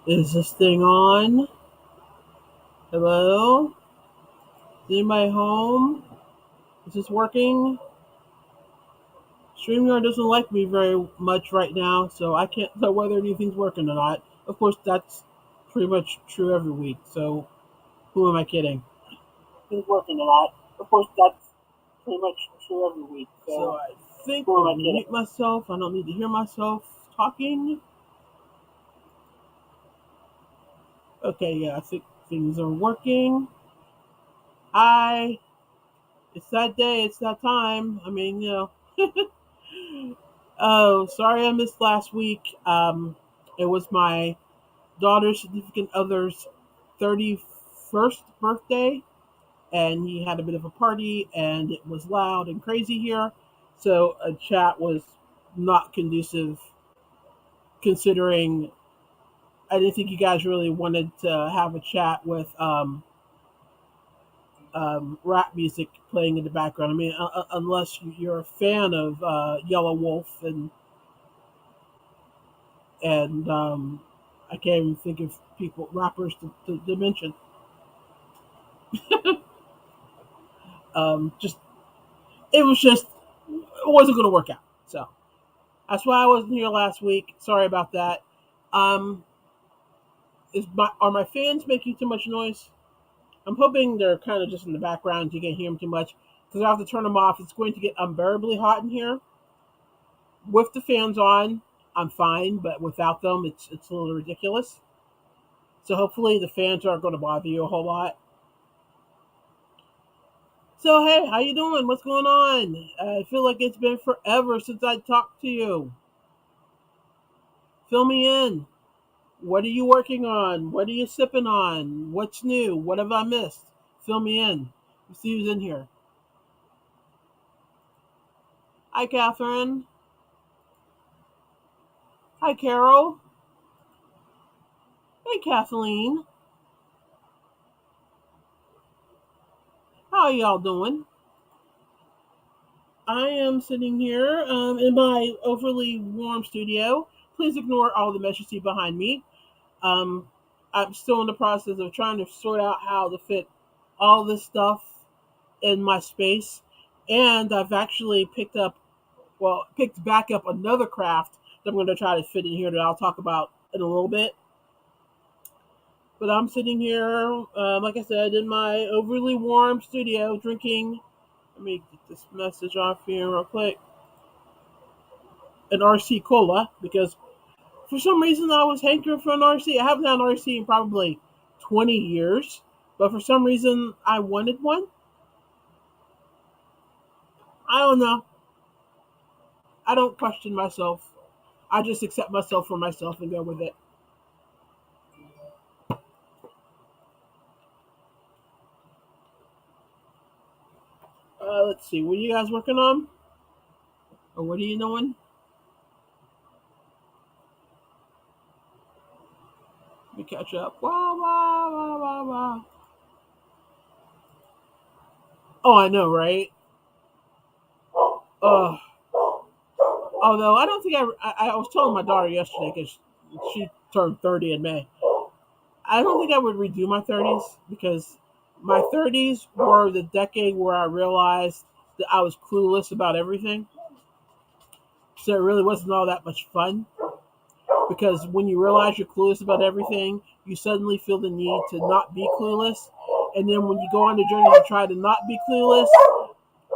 Is this thing on? Hello? Is anybody home? Is this working? StreamYard doesn't like me very much right now, so I can't tell whether anything's working or not. Of course, that's pretty much true every week, so who am I kidding? Things working or not. Of course, that's pretty much true every week, so I think I'll mute myself. I don't need to hear myself talking. Okay, yeah, I think things are working. Hi. It's that day. It's that time. I mean, Oh, sorry I missed last week. It was my daughter's significant other's 31st birthday, and he had a bit of a party, and it was loud and crazy here. So a chat was not conducive, considering I didn't think you guys really wanted to have a chat with rap music playing in the background. I mean, unless you're a fan of Yellow Wolf and I can't even think of people rappers to mention. Just it wasn't going to work out. So that's why I wasn't here last week. Sorry about that. Um, are my fans making too much noise? I'm hoping they're kind of just in the background. You can't hear them too much because I have to turn them off. It's going to get unbearably hot in here. With the fans on, I'm fine, but without them, it's a little ridiculous. So hopefully the fans aren't going to bother you a whole lot. So hey, how you doing? What's going on? I feel like it's been forever since I talked to you. Fill me in. What are you working on? What are you sipping on? What's new? What have I missed? Fill me in. Let's see who's in here. Hi, Catherine. Hi, Carol. Hey, Kathleen. How are y'all doing? I am sitting here in my overly warm studio. Please ignore all the mess you see behind me. Um, I'm still in the process of trying to sort out how to fit all this stuff in my space. And I've actually picked back up another craft that I'm going to try to fit in here that I'll talk about in a little bit. But I'm sitting here, like I said, in my overly warm studio drinking. Let me get this message off here real quick. An RC Cola, because for some reason I was hankering for an RC. I haven't had an RC in probably 20 years, but for some reason I wanted one. I don't know. I don't question myself. I just accept myself for myself and go with it. Let's see. What are you guys working on? Or what are you doing? Let me catch up. Wow, wow, wow, wow, wow. Oh, I know, right? Uh, Although I don't think I was telling my daughter yesterday because she turned 30 in May. I don't think I would redo my 30s because my 30s were the decade where I realized that I was clueless about everything. So it really wasn't all that much fun because when you realize you're clueless about everything, you suddenly feel the need to not be clueless. And then when you go on the journey to try to not be clueless,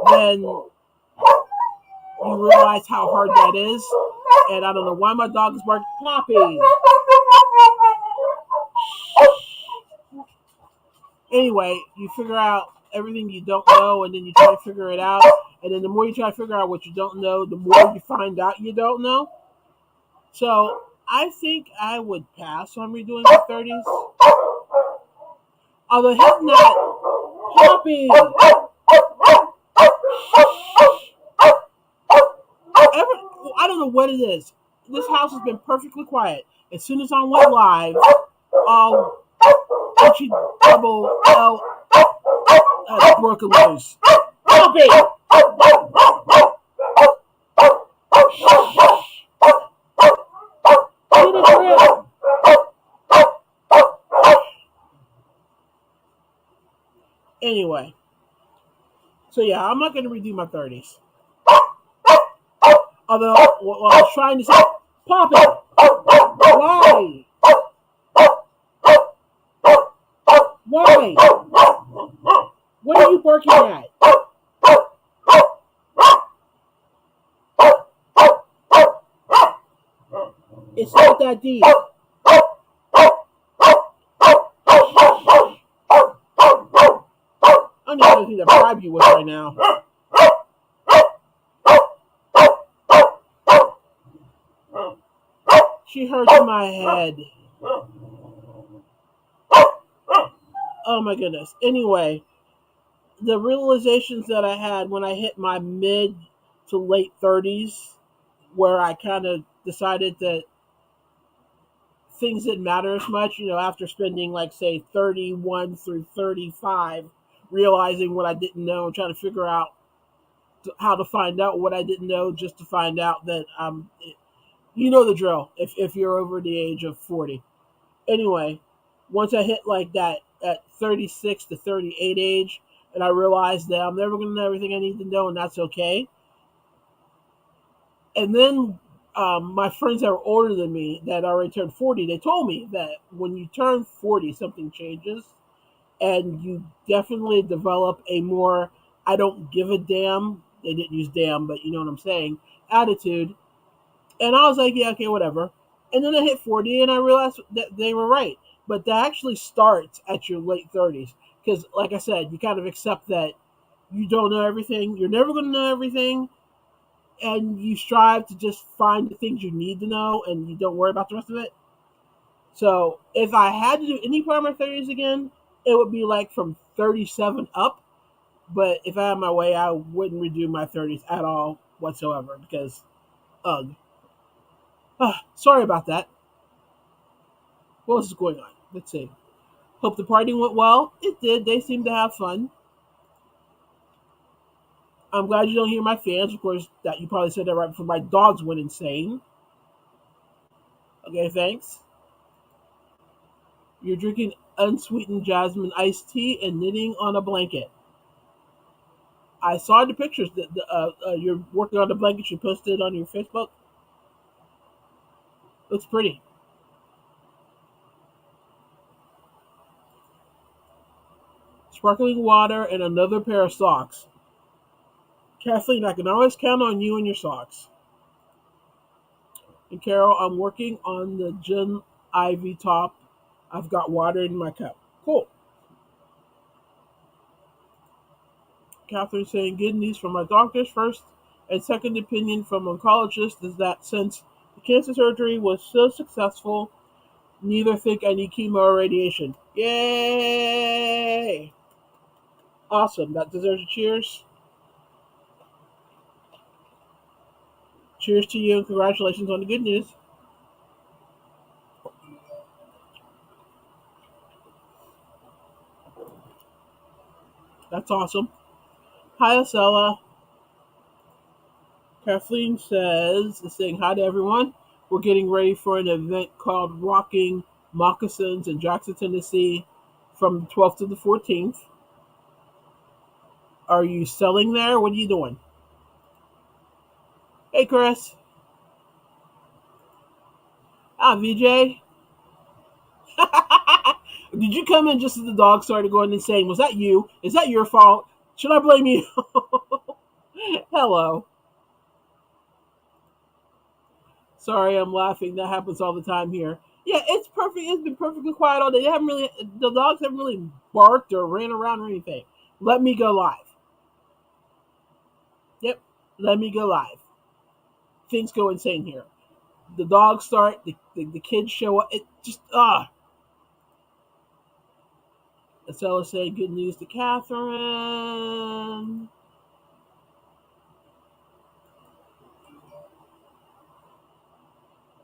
then you realize how hard that is. And I don't know why my dog is barking. Poppy! Anyway, you figure out everything you don't know, and then you try to figure it out. And then the more you try to figure out what you don't know, the more you find out you don't know. So I think I would pass on redoing my 30s. Although hitting that Poppy, I don't know what it is. This house has been perfectly quiet. As soon as I went live, H double L broken loose. Poppy! Get a grip! Anyway, so yeah, I'm not going to redo my 30s. Although, what I was trying to say, Pop it! Why? Why? What are you barking at? It's not that deep. I don't even know who to bribe you with right now. She hurts my head. Oh my goodness. Anyway, the realizations that I had when I hit my mid to late 30s, where I kind of decided that things didn't matter as much, after spending, like, say, 31 through 35, realizing what I didn't know and trying to figure out how to find out what I didn't know, just to find out that, you know the drill if you're over the age of 40. Anyway, once I hit like that at 36 to 38 age, and I realized that I'm never going to know everything I need to know, and that's okay. And then my friends that were older than me that already turned 40, they told me that when you turn 40, something changes, and you definitely develop a more I don't give a damn. They didn't use damn, but you know what I'm saying, attitude. And I was like, yeah, okay, whatever. And then I hit 40 and I realized that they were right. But that actually starts at your late 30s. Because, like I said, you kind of accept that you don't know everything. You're never going to know everything. And you strive to just find the things you need to know and you don't worry about the rest of it. So if I had to do any part of my 30s again, it would be like from 37 up. But if I had my way, I wouldn't redo my 30s at all whatsoever because, ugh. Sorry about that. What else is going on? Let's see. Hope the party went well. It did. They seemed to have fun. I'm glad you don't hear my fans. Of course, that you probably said that right before my dogs went insane. Okay, thanks. You're drinking unsweetened jasmine iced tea and knitting on a blanket. I saw the pictures that you're working on the blanket you posted on your Facebook. Looks pretty. Sparkling water and another pair of socks. Kathleen, I can always count on you and your socks. And Carol, I'm working on the gin ivy top. I've got water in my cup. Cool. Catherine saying good news from my doctors. First and second opinion from oncologists is that since the cancer surgery was so successful, neither think I need chemo or radiation. Yay! Awesome. That deserves a cheers. Cheers to you and congratulations on the good news. That's awesome. Hi, Acela. Kathleen is saying hi to everyone. We're getting ready for an event called Rocking Moccasins in Jackson, Tennessee from the 12th to the 14th. Are you selling there? What are you doing? Hey, Chris. VJ. Did you come in just as the dog started going insane? Was that you? Is that your fault? Should I blame you? Hello. Sorry, I'm laughing. That happens all the time here. Yeah, it's perfect. It's been perfectly quiet all day. The dogs haven't really barked or ran around or anything. Let me go live. Yep, let me go live. Things go insane here. The dogs start. The kids show up. It just Estella said good news to Catherine.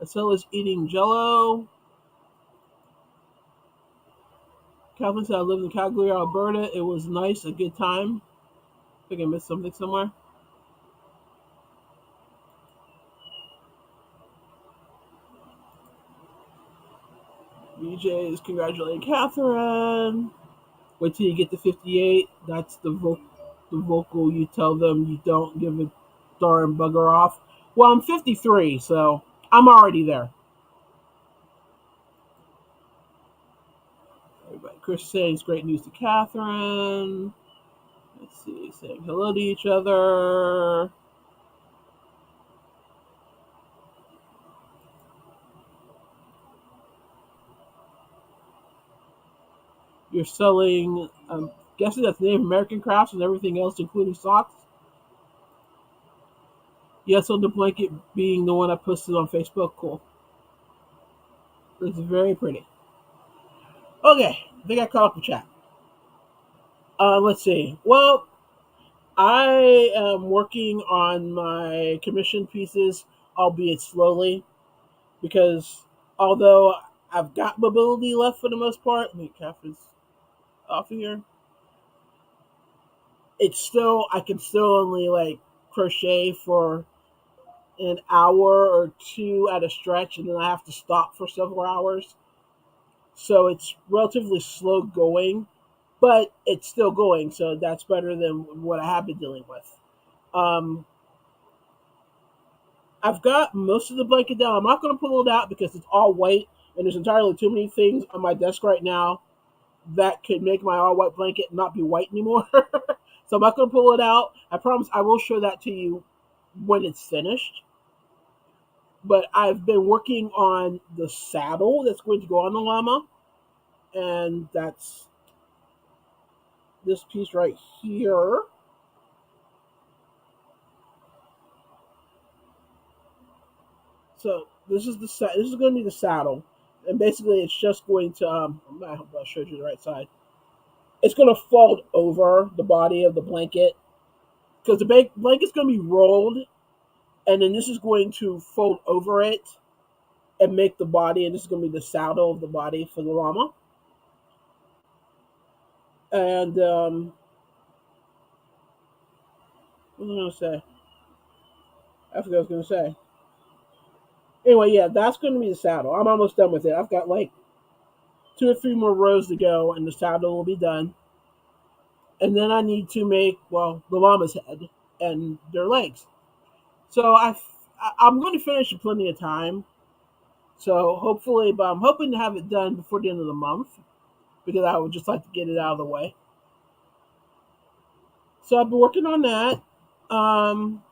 Estella's eating Jello. Catherine said I lived in Calgary, Alberta. It was nice, a good time. I think I missed something somewhere. BJ is congratulating Catherine. Wait till you get to 58. That's the vocal you tell them you don't give a darn bugger off. Well, I'm 53, so I'm already there. Everybody, Chris saying it's great news to Catherine. Let's see, saying hello to each other. You're selling, guessing that's Native American crafts and everything else, including socks. Yes, on the blanket being the one I posted on Facebook. Cool. It's very pretty. Okay, I think I caught up with chat. Let's see. Well, I am working on my commission pieces, albeit slowly, because although I've got mobility left for the most part, I mean, Catherine's off here. It's still I can still only like crochet for an hour or two at a stretch, and then I have to stop for several hours. So it's relatively slow going, but it's still going. So that's better than what I have been dealing with. Um, I've got most of the blanket down. I'm not going to pull it out because it's all white, and there's entirely too many things on my desk right now that could make my all white blanket not be white anymore. So I'm not going to pull it out. I promise I will show that to you when it's finished. But I've been working on the saddle that's going to go on the llama, and that's this piece right here. So this is going to be the saddle, and basically it's just going to I hope I showed you the right side. It's going to fold over the body of the blanket because the blanket's going to be rolled, and then this is going to fold over it and make the body, and this is going to be the saddle of the body for the llama. And what was I going to say? I forgot what I was going to say. Anyway, yeah, that's going to be the saddle. I'm almost done with it. I've got like 2 or 3 more rows to go, and the saddle will be done. And then I need to make the llama's head and their legs. So I'm going to finish in plenty of time. So hopefully, but I'm hoping to have it done before the end of the month because I would just like to get it out of the way. So I've been working on that. Um,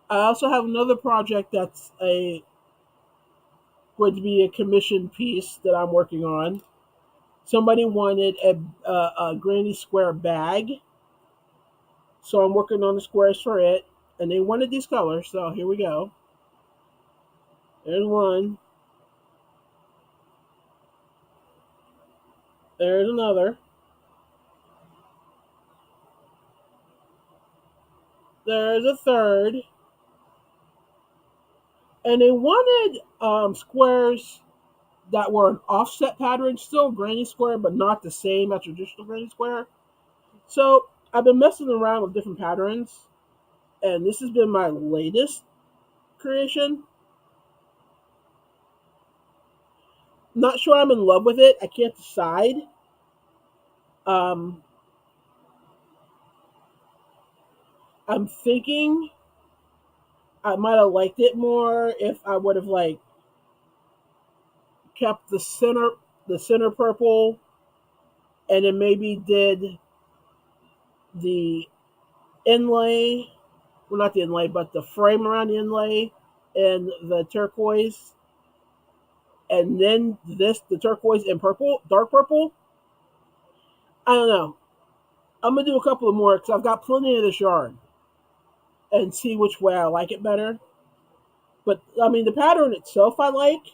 I also have another project that's a going to be a commission piece that I'm working on. Somebody wanted a granny square bag, so I'm working on the squares for it, and they wanted these colors. So here we go. There's one. There's another. There's a third. And they wanted squares that were an offset pattern, still granny square, but not the same as traditional granny square. So I've been messing around with different patterns, and this has been my latest creation. Not sure I'm in love with it. I can't decide. Um, I'm thinking I might have liked it more if I would have like kept the center purple, and then maybe did the inlay, well, not the inlay, but the frame around the inlay and the turquoise, and then the turquoise and purple, dark purple. I don't know. I'm gonna do a couple of more because I've got plenty of this yarn and see which way I like it better. But I mean, the pattern itself I like.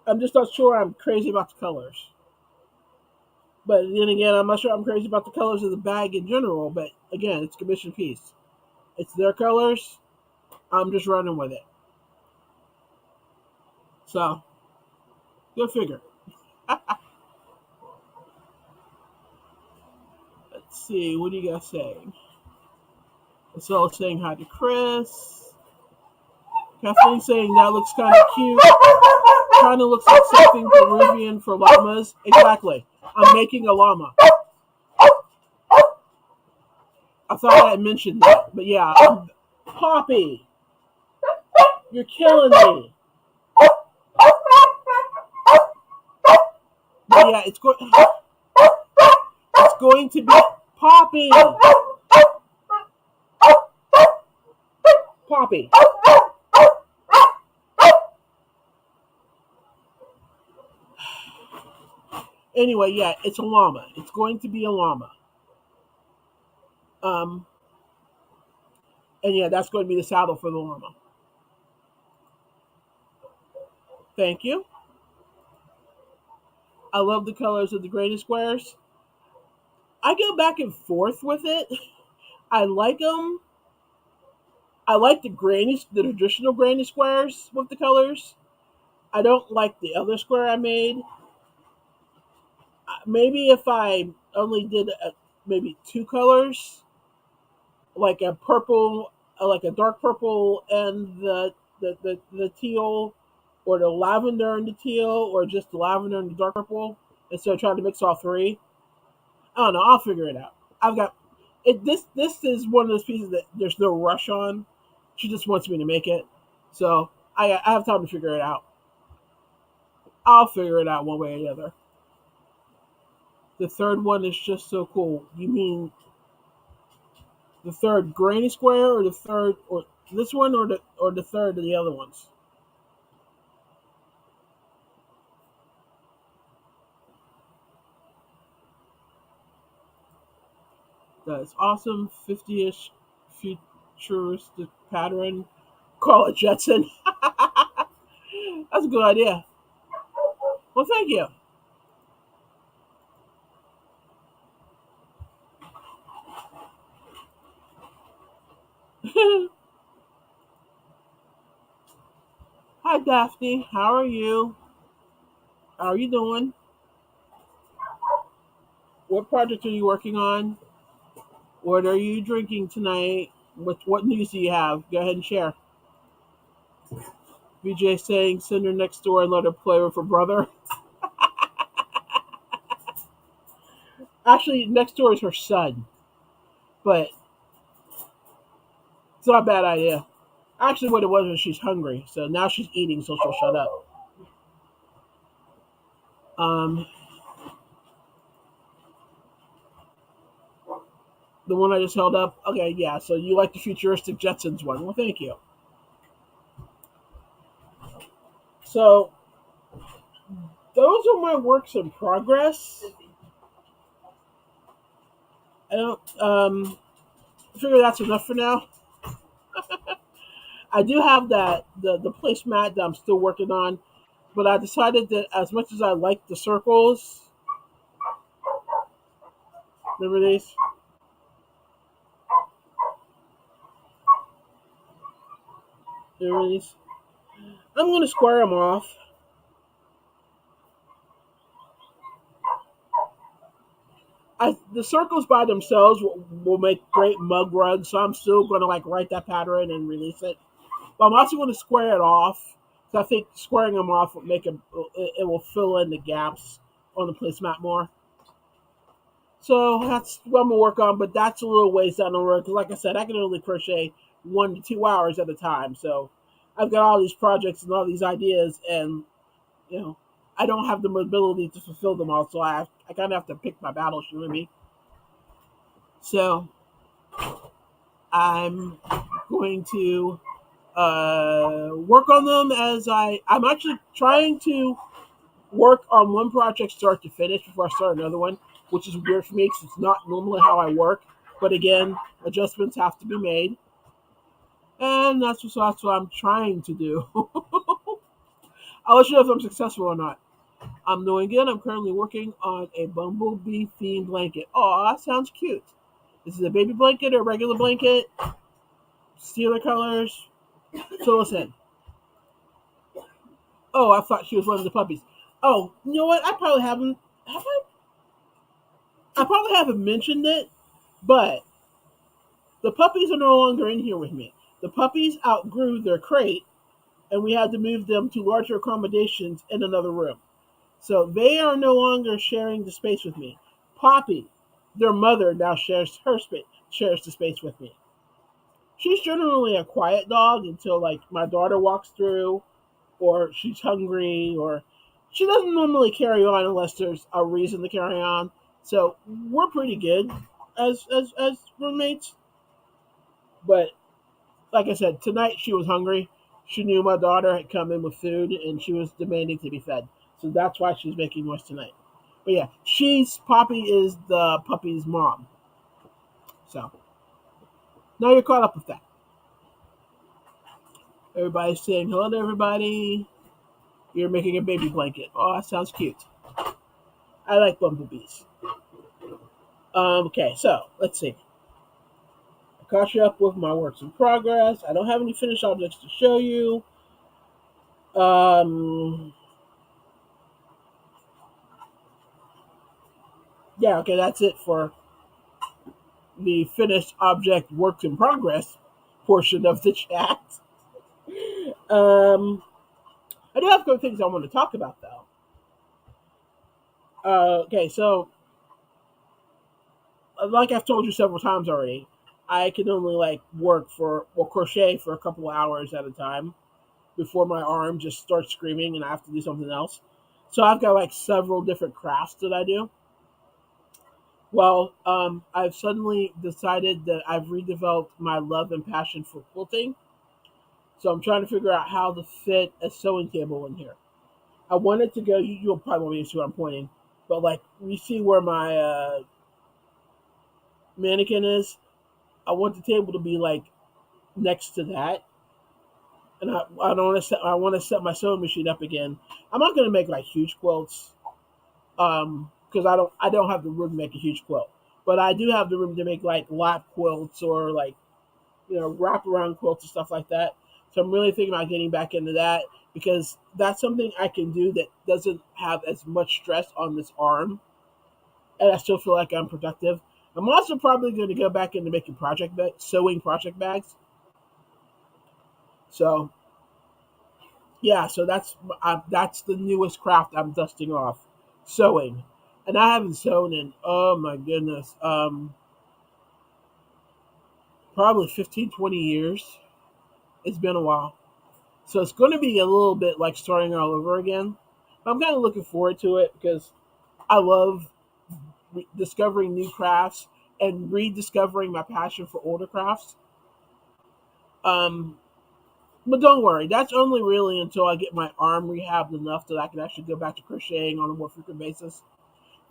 I'm just not sure I'm crazy about the colors. But then again, I'm not sure I'm crazy about the colors of the bag in general. But again, it's a commission piece. It's their colors. I'm just running with it. So, go figure. Let's see. What do you guys saying? So saying hi to Chris. Kathleen saying that looks kind of cute. Kind of looks like something Peruvian for llamas. Exactly. I'm making a llama. I thought I had mentioned that, but yeah, Poppy, you're killing me. But yeah, it's going to be Poppy, Poppy. Anyway, yeah, it's a llama. It's going to be a llama. Um, and yeah, that's going to be the saddle for the llama. Thank you. I love the colors of the granny squares. I go back and forth with it. I like them. I like the traditional granny squares with the colors. I don't like the other square I made. Maybe if I only did maybe two colors, like a purple, like a dark purple, and the teal, or the lavender and the teal, or just the lavender and the dark purple, instead of trying to mix all three. I don't know. I'll figure it out. I've got it. This is one of those pieces that there's no rush on. She just wants me to make it, so I have time to figure it out. I'll figure it out one way or the other. The third one is just so cool. You mean the third granny square, or the third, or this one, or the third of the other ones? That's awesome. 50-ish futuristic pattern. Call it Jetson. That's a good idea. Well, thank you. Hi, Daphne. How are you? How are you doing? What project are you working on? What are you drinking tonight? What news do you have? Go ahead and share. VJ saying send her next door and let her play with her brother. Actually, next door is her son, but it's not a bad idea. Actually, what it was she's hungry, so now she's eating, so she'll shut up. Um, the one I just held up. Okay, yeah. So you like the futuristic Jetsons one? Well, thank you. So those are my works in progress. I don't. I figure that's enough for now. I do have the placemat that I'm still working on, but I decided that as much as I like the circles, remember these? Remember these? I'm going to square them off. The circles by themselves will make great mug rugs, so I'm still going to like write that pattern and release it. But I'm also going to square it off. So I think squaring them off will make it will fill in the gaps on the placemat more. So that's what I'm gonna work on, but that's a little ways down the road. Because like I said, I can only crochet 1 to 2 hours at a time. So I've got all these projects and all these ideas, and you know, I don't have the ability to fulfill them all. So I kind of have to pick my battles. You know what I mean? So I'm going to work on them as I'm actually trying to work on one project start to finish before I start another one, which is weird for me because it's not normally how I work. But again, adjustments have to be made, and that's what I'm trying to do. I'll let you know if I'm successful or not. I'm doing good. I'm currently working on a bumblebee themed blanket. Oh, that sounds cute. This is a baby blanket or a regular blanket. Steeler colors. So listen. Oh, I thought she was one of the puppies. Oh, you know what? I probably haven't. Have I? I probably haven't mentioned it, but the puppies are no longer in here with me. The puppies outgrew their crate, and we had to move them to larger accommodations in another room. So they are no longer sharing the space with me. Poppy, their mother, now shares the space with me. She's generally a quiet dog until like my daughter walks through, or she's hungry, or she doesn't normally carry on unless there's a reason to carry on. So we're pretty good as roommates. But like I said, tonight she was hungry. She knew my daughter had come in with food and she was demanding to be fed. So that's why she's making noise tonight. But yeah, she's Poppy is the puppy's mom. So now you're caught up with that. Everybody's saying hello to everybody. You're making a baby blanket. Oh, that sounds cute. I like bumblebees. Okay, so let's see. I caught you up with my works in progress. I don't have any finished objects to show you. Um, yeah, okay, that's it for the finished object works in progress portion of the chat. Um, I do have good things I want to talk about though. Okay, so like I've told you several times already, I can only like work for or crochet for a couple of hours at a time before my arm just starts screaming and I have to do something else. So I've got like several different crafts that I do. Well, I've suddenly decided that I've redeveloped my love and passion for quilting. So I'm trying to figure out how to fit a sewing table in here. I wanted to go. You'll probably see what I'm pointing, but like you see where my mannequin is. I want the table to be like next to that, and I don't want to set. I want to set my sewing machine up again. I'm not going to make like huge quilts, because I don't have the room to make a huge quilt, but I do have the room to make like lap quilts or like wraparound quilts and stuff like that. So I'm really thinking about getting back into that because that's something I can do that doesn't have as much stress on this arm, and I still feel like I'm productive. I'm also probably going to go back into making sewing project bags. So yeah, so that's the newest craft I'm dusting off, sewing, and I haven't sewn in oh my goodness, probably 15, 20 years. It's been a while. So it's going to be a little bit like starting all over again. I'm kind of looking forward to it because I love discovering new crafts and rediscovering my passion for older crafts. Um, but don't worry, that's only really until I get my arm rehabbed enough that I can actually go back to crocheting on a more frequent basis.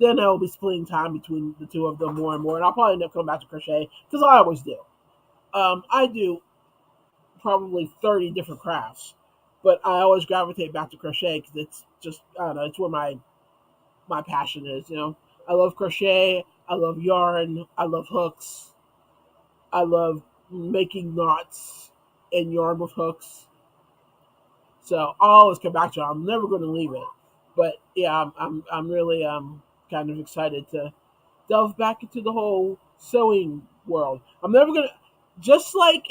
Then I will be splitting time between the two of them more and more, and I'll probably end up coming back to crochet because I always do. I do probably 30 different crafts, but I always gravitate back to crochet because it's just I don't know, it's where my passion is. I love crochet. I love yarn. I love hooks. I love making knots and yarn with hooks. So I'll always come back to it. I'm never going to leave it. But yeah, I'm really kind of excited to delve back into the whole sewing world. I'm never gonna just like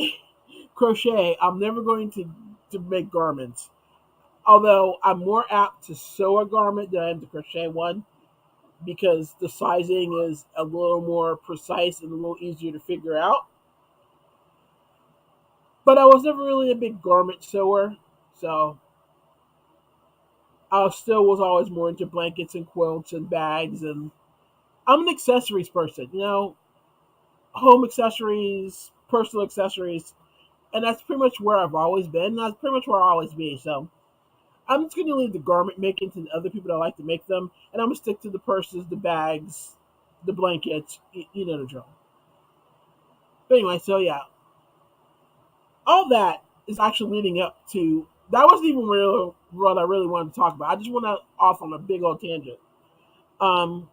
crochet. I'm never going to make garments. Although I'm more apt to sew a garment than I am to crochet one because the sizing is a little more precise and a little easier to figure out. But I was never really a big garment sewer, so I still was always more into blankets and quilts and bags. And I'm an accessories person, home accessories, personal accessories, and that's pretty much where I've always been. And that's pretty much where I'll always be. So I'm just gonna leave the garment making to the other people that like to make them, and I'm gonna stick to the purses, the bags, the blankets. You know the drill. But anyway, so yeah, all that is actually leading up to that wasn't even real what I really wanted to talk about. I just went off on a big old tangent. Um,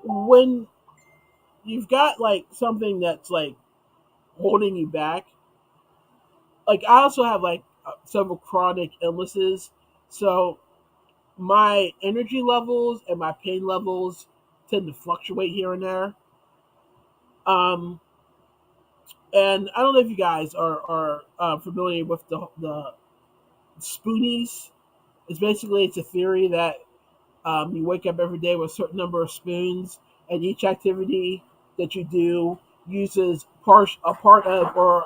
when you've got like something that's like holding you back, like I also have like several chronic illnesses, so my energy levels and my pain levels tend to fluctuate here and there. Um, and I don't know if you guys are familiar with the spoonies. It's a theory that you wake up every day with a certain number of spoons, and each activity that you do uses a part of or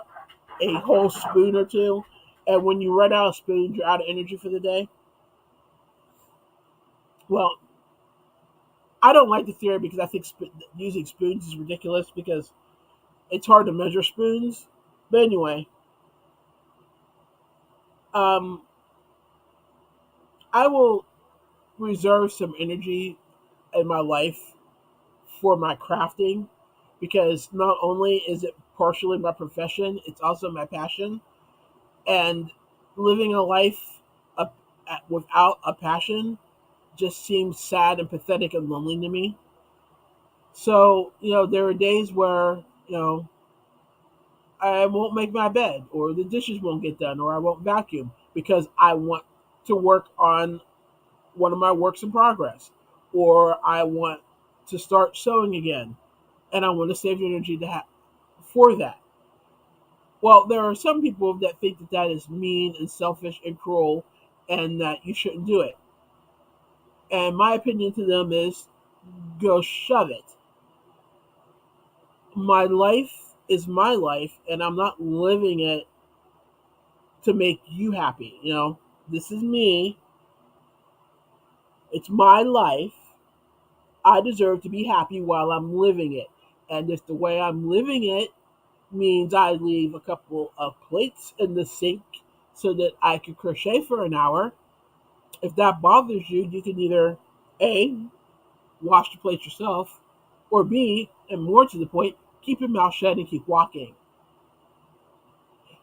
a whole spoon or two. And when you run out of spoons, you're out of energy for the day. Well, I don't like the theory because I think using spoons is ridiculous because it's hard to measure spoons. But anyway, um, I will reserve some energy in my life for my crafting because not only is it partially my profession, it's also my passion. And living a life uh, without a passion just seems sad and pathetic and lonely to me. So, there are days where, I won't make my bed or the dishes won't get done or I won't vacuum because I want to work on one of my works in progress or I want to start sewing again and I want to save energy for that. Well, there are some people that think that that is mean and selfish and cruel and that you shouldn't do it. And my opinion to them is go shove it. My life is my life and I'm not living it to make you happy. This is me. It's my life. I deserve to be happy while I'm living it. And if the way I'm living it means I leave a couple of plates in the sink so that I can crochet for an hour, if that bothers you, you can either A, wash the plates yourself, or B, and more to the point, keep your mouth shut and keep walking.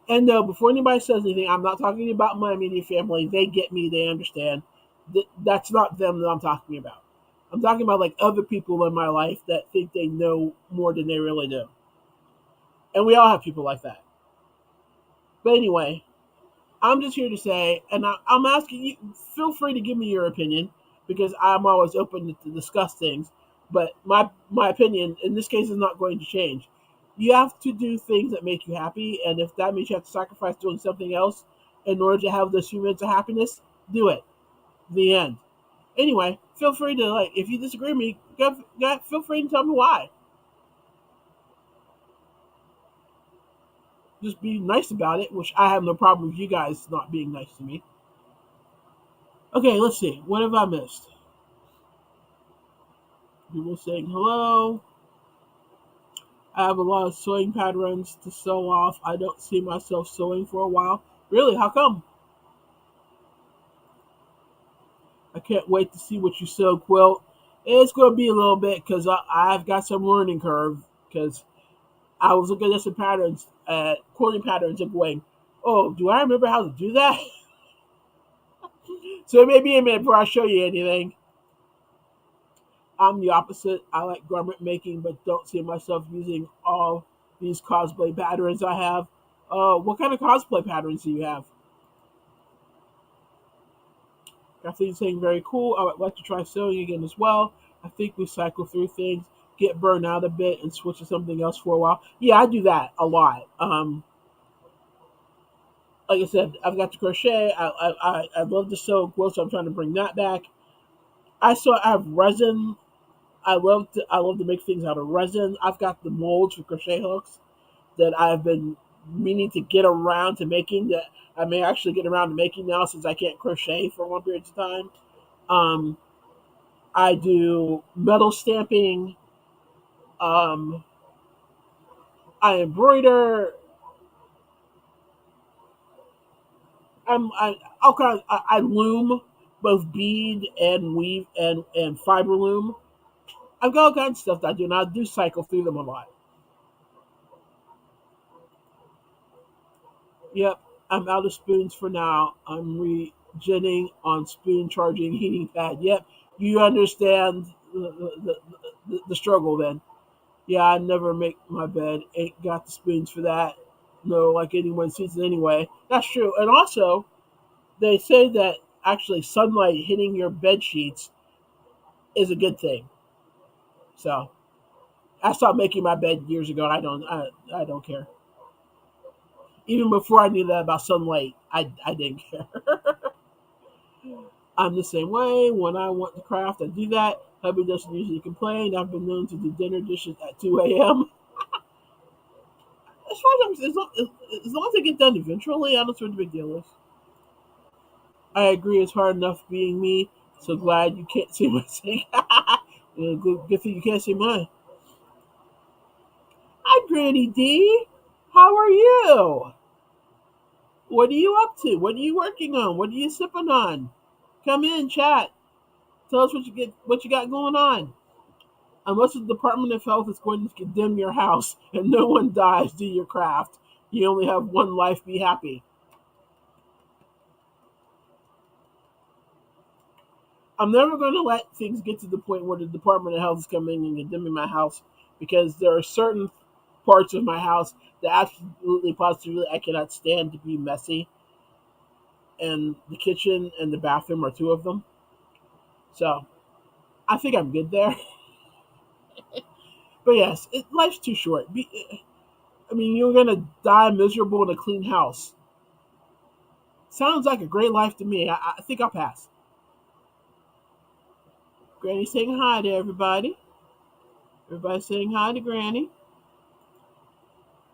And no, before anybody says anything, I'm not talking about my immediate family. They get me, they understand. That's not them that I'm talking about. I'm talking about like other people in my life that think they know more than they really do. And we all have people like that. But anyway, I'm just here to say, and I'm asking you, feel free to give me your opinion because I'm always open to discuss things. But my opinion in this case is not going to change. You have to do things that make you happy, and if that means you have to sacrifice doing something else in order to have those few minutes of happiness, do it. The end. Anyway, feel free to like if you disagree with me, feel free to tell me why. Just be nice about it, which I have no problem with you guys not being nice to me. Okay, let's see. What have I missed? People saying hello. I have a lot of sewing patterns to sew off. I don't see myself sewing for a while. Really? How come? I can't wait to see what you sew, Quilt. It's going to be a little bit because I've got some learning curve because I was looking at some patterns, quilting patterns, and going, oh, do I remember how to do that? So it may be a minute before I show you anything. I'm the opposite. I like garment making, but don't see myself using all these cosplay patterns I have. What kind of cosplay patterns do you have? Kathleen's saying very cool. I would like to try sewing again as well. I think we cycle through things, get burned out a bit, and switch to something else for a while. Yeah, I do that a lot. Like I said, I've got to crochet. I love to sew quilts, so I'm trying to bring that back. I have resin. I love to make things out of resin. I've got the molds for crochet hooks that I've been meaning to get around to making that I may actually get around to making now since I can't crochet for one period of time. Um, I do metal stamping. Um, I embroider. All kinds. I loom, both bead and weave and fiber loom. I've got all kinds of stuff that I do, and I do cycle through them a lot. Yep, I'm out of spoons for now. I'm regenning on spoon charging heating pad. Yep, you understand the struggle then. Yeah, I never make my bed. Ain't got the spoons for that. No, like anyone sees it anyway. That's true. And also, they say that actually sunlight hitting your bed sheets is a good thing. So I stopped making my bed years ago. I don't care. Even before I knew that about sunlight, I didn't care. I'm the same way. When I want to craft, I do that. Hubby doesn't usually complain. I've been known to do dinner dishes at 2 a.m. As far as I'm, as long as they get done eventually, I don't see what the big deal is. I agree. It's hard enough being me. So glad you can't see my sink. Good thing you can't see mine. Hi, Granny D. How are you? What are you up to? What are you working on? What are you sipping on? Come in, chat. Tell us what you got going on. Unless the Department of Health is going to condemn your house and no one dies, do your craft. You only have one life. Be happy. I'm never going to let things get to the point where the Department of Health is coming and condemning my house because there are certain parts of my house that absolutely positively I cannot stand to be messy, and the kitchen and the bathroom are two of them. So I think I'm good there. But yes, life's too short. I mean, you're gonna die miserable in a clean house. Sounds like a great life to me. I think I'll pass. Granny saying hi to everybody. Everybody saying hi to Granny.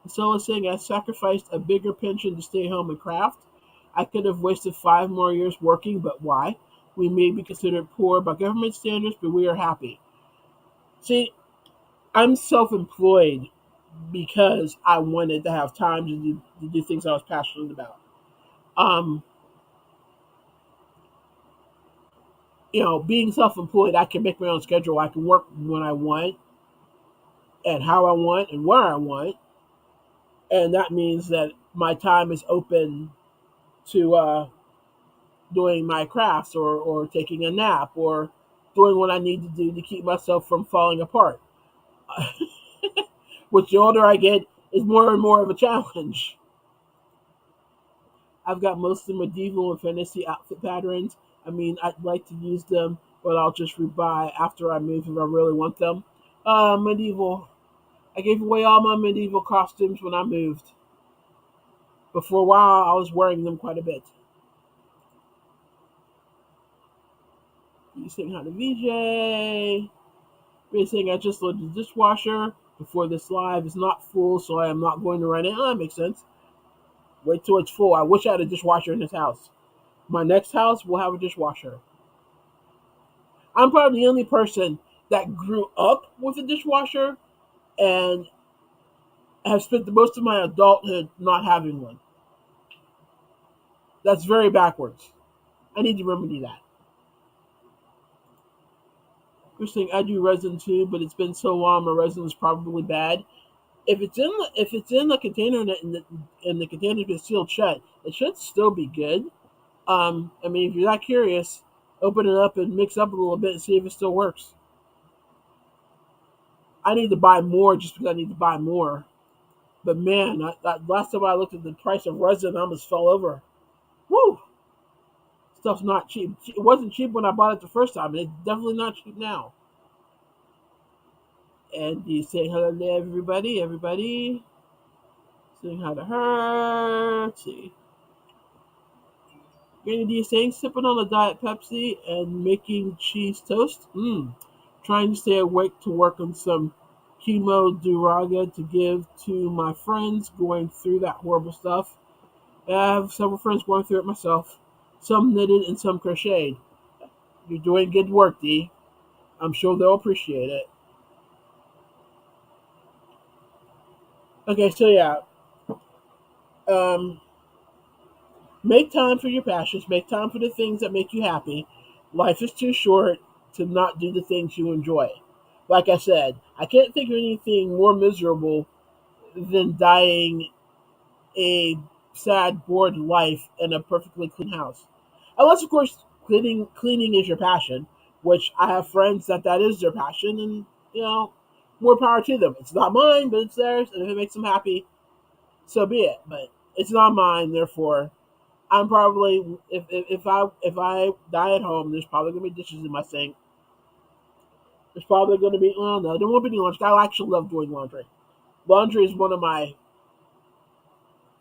Sola saying I sacrificed a bigger pension to stay home and craft. I could have wasted 5 more years working, but why? We may be considered poor by government standards, but we are happy. See, I'm self-employed because I wanted to have time to do things I was passionate about. Um, Being self-employed, I can make my own schedule. I can work when I want and how I want and where I want, and that means that my time is open to doing my crafts or taking a nap or doing what I need to do to keep myself from falling apart. Which the older I get is more and more of a challenge. I've got most of the medieval and fantasy outfit patterns. I mean, I'd like to use them, but I'll just rebuy after I move if I really want them. Medieval. I gave away all my medieval costumes when I moved. But for a while, I was wearing them quite a bit. You saying hi to VJ. You're saying I just loaded the dishwasher before this live is not full, so I am not going to run it. Oh, that makes sense. Wait till it's full. I wish I had a dishwasher in this house. My next house will have a dishwasher. I'm probably the only person that grew up with a dishwasher and have spent the most of my adulthood not having one. That's very backwards. I need to remedy that. First thing I do resin too, but it's been so long my resin is probably bad. If it's in the container and the container's been sealed shut, it should still be good. I mean, if you're not curious, open it up and mix up a little bit and see if it still works. I need to buy more just because I need to buy more. But man, last time I looked at the price of resin, I almost fell over. Woo! Stuff's not cheap. It wasn't cheap when I bought it the first time. It's definitely not cheap now. And you say hello to everybody. Everybody saying hi to her. Let's see. Granny D is saying sipping on a Diet Pepsi and making cheese toast. Trying to stay awake to work on some chemo duraga to give to my friends going through that horrible stuff. I have several friends going through it myself. Some knitted and some crocheted. You're doing good work, D. I'm sure they'll appreciate it. Okay, so yeah. Um, Make time for your passions. Make time for the things that make you happy. Life is too short to not do the things you enjoy. Like I said, I can't think of anything more miserable than dying a sad, bored life in a perfectly clean house. Unless, of course, cleaning is your passion, which I have friends that is their passion, and more power to them. It's not mine, but it's theirs, and if it makes them happy, so be it. But it's not mine, therefore, I'm probably if I die at home, there's probably gonna be dishes in my sink. There's probably gonna be no, there won't be any laundry. I actually love doing laundry. Laundry is one of my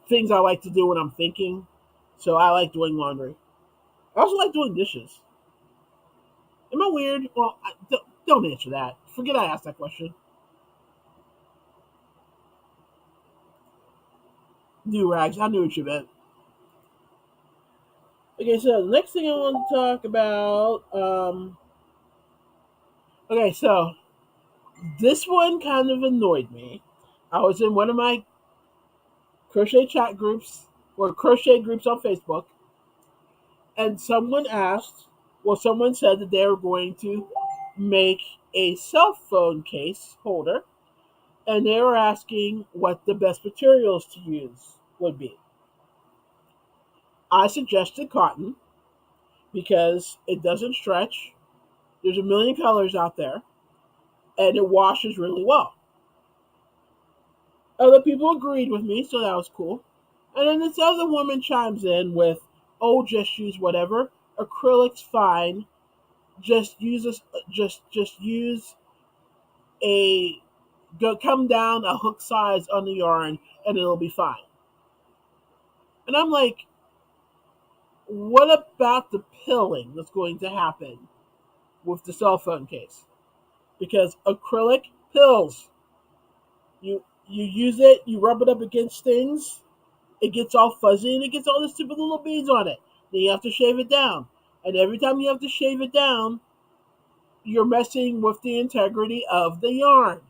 things I like to do when I'm thinking, so I like doing laundry. I also like doing dishes. Am I weird? Well, don't answer that. Forget I asked that question. Do rags. I knew what you meant. Okay, so the next thing I want to talk about. Okay, so this one kind of annoyed me. I was in one of my crochet chat groups or crochet groups on Facebook, and someone said that they were going to make a cell phone case holder, and they were asking what the best materials to use would be. I suggested cotton because it doesn't stretch. There's a million colors out there, and it washes really well. Other people agreed with me, so that was cool. And then this other woman chimes in with, "Oh, just use whatever. Acrylic's fine. Just use a come down a hook size on the yarn, and it'll be fine." And I'm like, what about the pilling that's going to happen with the cell phone case? Because acrylic pills. You use it, you rub it up against things, it gets all fuzzy and it gets all the stupid little beads on it. Then you have to shave it down. And every time you have to shave it down, you're messing with the integrity of the yarn.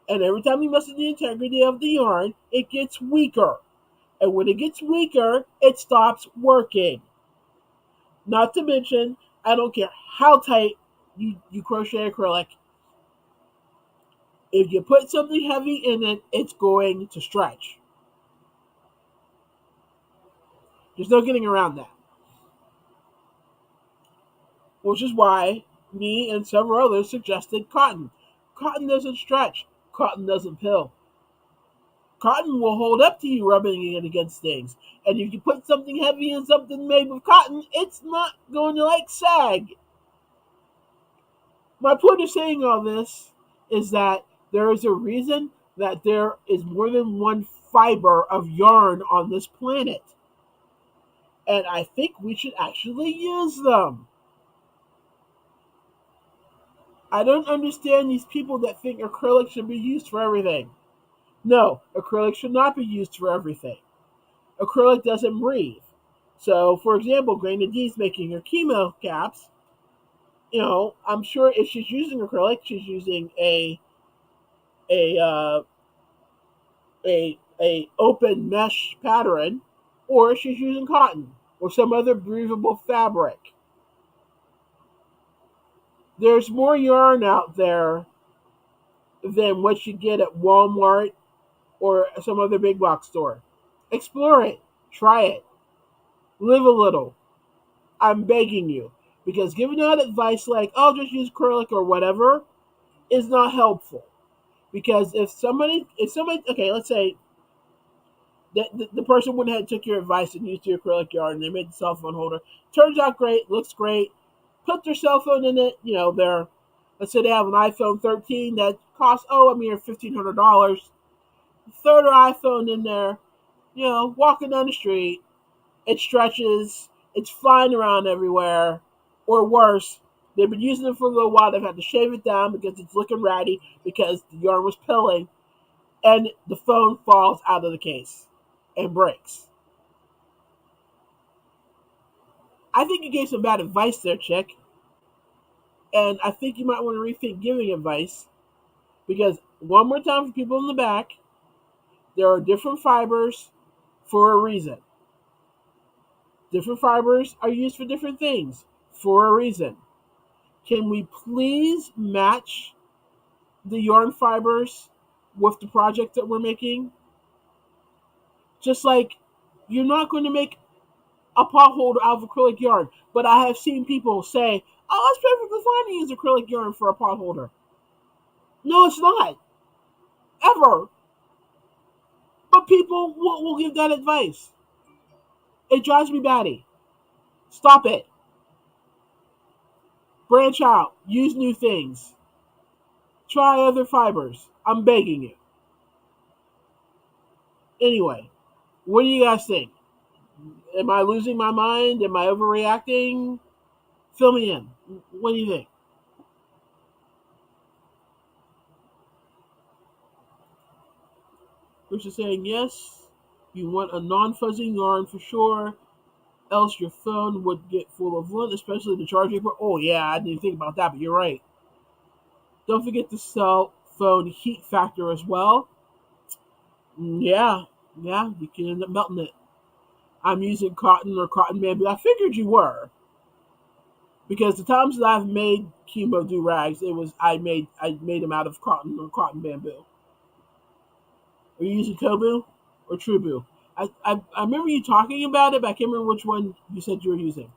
And every time you mess with the integrity of the yarn, it gets weaker. And when it gets weaker, it stops working. Not to mention, I don't care how tight you crochet acrylic, if you put something heavy in it, it's going to stretch. There's no getting around that. Which is why me and several others suggested cotton. Cotton doesn't stretch. Cotton doesn't pill. Cotton will hold up to you rubbing it against things. And if you put something heavy in something made with cotton, it's not going to like sag. My point of saying all this is that there is a reason that there is more than one fiber of yarn on this planet. And I think we should actually use them. I don't understand these people that think acrylic should be used for everything. No, acrylic should not be used for everything. Acrylic doesn't breathe. So, for example, Graina D's making her chemo caps. I'm sure if she's using acrylic, she's using a a open mesh pattern, or she's using cotton or some other breathable fabric. There's more yarn out there than what you get at Walmart or some other big box store. Explore it, try it, live a little. I'm begging you, because giving out advice like, "Oh, just use acrylic or whatever," is not helpful. Because if somebody, okay, let's say that the person went ahead and took your advice and used your acrylic yarn and they made the cell phone holder. Turns out great, looks great. Put their cell phone in it. Let's say they have an iPhone 13 that costs a mere $1,500. Throw their iPhone in there. Walking down the street, it stretches. It's flying around everywhere. Or worse, they've been using it for a little while. They've had to shave it down because it's looking ratty because the yarn was pilling, and the phone falls out of the case and breaks. I think you gave some bad advice there, chick. And I think you might want to rethink giving advice because, one more time for people in the back, there are different fibers for a reason. Different fibers are used for different things for a reason. Can we please match the yarn fibers with the project that we're making? Just like you're not going to make a pot holder out of acrylic yarn, but I have seen people say, "Oh, it's perfectly fine to use acrylic yarn for a pot holder." No, it's not. Ever. But people will give that advice. It drives me batty. Stop it. Branch out. Use new things. Try other fibers. I'm begging you. Anyway, what do you guys think? Am I losing my mind? Am I overreacting? Fill me in. What do you think? Which is saying yes, you want a non-fuzzing yarn for sure, else your phone would get full of lint, especially the charging port. Oh yeah, I didn't think about that, but you're right. Don't forget the cell phone heat factor as well. Yeah, yeah, you can end up melting it. I'm using cotton or cotton bamboo. I figured you were because the times that I've made chemo do rags, it was I made them out of cotton or cotton bamboo. Are you using Kobu or Trubu? I remember you talking about it, but I can't remember which one you said you were using.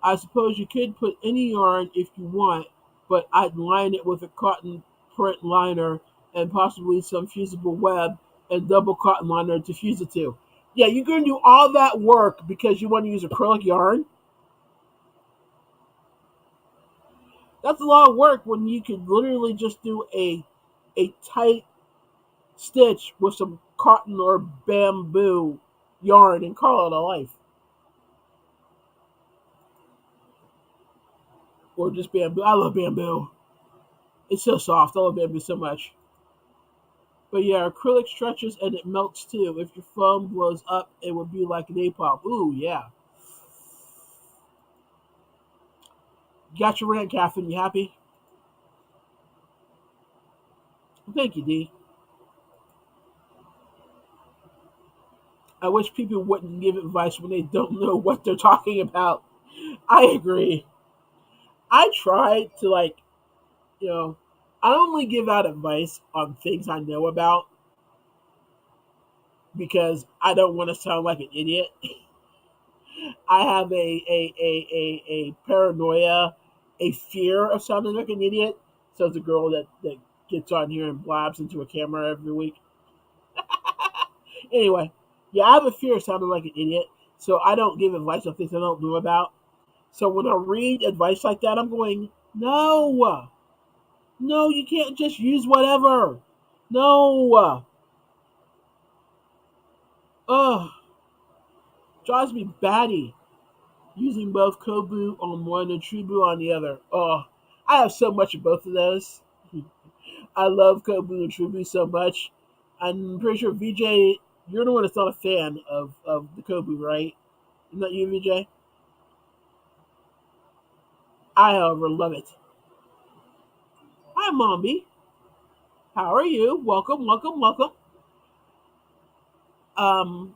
I suppose you could put any yarn if you want, but I'd line it with a cotton print liner and possibly some fusible web and double cotton liner to fuse it to. Yeah, you're going to do all that work because you want to use acrylic yarn. That's a lot of work when you could literally just do a tight stitch with some cotton or bamboo yarn and call it a life. Or just bamboo. I love bamboo. It's so soft. I love bamboo so much. But yeah, acrylic stretches and it melts too. If your foam blows up, it would be like napalm. Ooh, yeah. Got your rant, Catherine. You happy? Thank you, D. I wish people wouldn't give advice when they don't know what they're talking about. I agree. I try to you know, I only give out advice on things I know about because I don't want to sound like an idiot. I have a paranoia, a fear of sounding like an idiot. So it's a girl that gets on here and blabs into a camera every week. Anyway, yeah, I have a fear of sounding like an idiot. So I don't give advice on things I don't know about. So when I read advice like that, I'm going, no, no, you can't just use whatever. No, ugh, drives me batty using both Kobu on one and Trubu on the other. Oh, I have so much of both of those. I love Kobu and Trubu so much. I'm pretty sure VJ, you're the one that's not a fan of the Kobu, right? Isn't that you, VJ? I, however, love it. Hi, Mommy. How are you? Welcome, welcome, welcome. Um,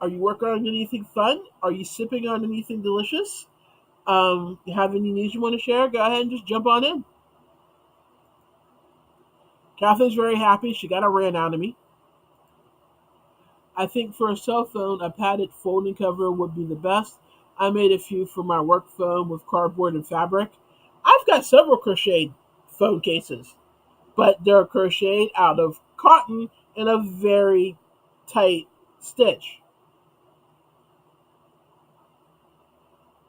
are you working on anything fun? Are you sipping on anything delicious? You have any news you want to share? Go ahead and just jump on in. Catherine's very happy. She got a rant out of me. I think for a cell phone, a padded folding cover would be the best. I made a few for my work phone with cardboard and fabric. I've got several crocheted phone cases, but they're crocheted out of cotton and a very tight stitch.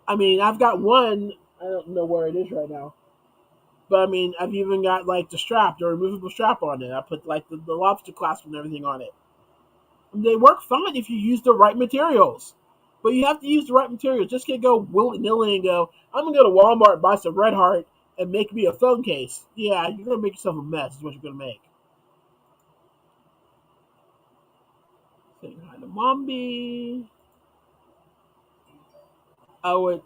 I mean, I've got one, I don't know where it is right now, but I mean, I've even got like the strap, the removable strap on it. I put like the lobster clasp and everything on it. They work fine if you use the right materials. But you have to use the right materials. Just can't go willy nilly and go, I'm going to go to Walmart and buy some Red Heart and make me a phone case. Yeah, you're going to make yourself a mess, is what you're going to make. Saying hi to Mombi. I would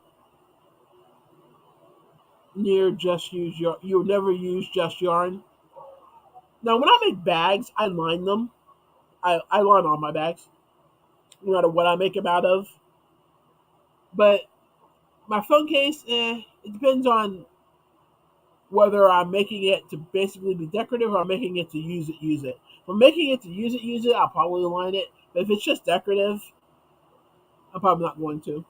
near just use yarn. You would never use just yarn. Now, when I make bags, I line them. I line all my bags, no matter what I make them out of. But my phone case, it depends on whether I'm making it to basically be decorative or I'm making it to use it. If I'm making it to use it, I'll probably line it. But if it's just decorative, I'm probably not going to.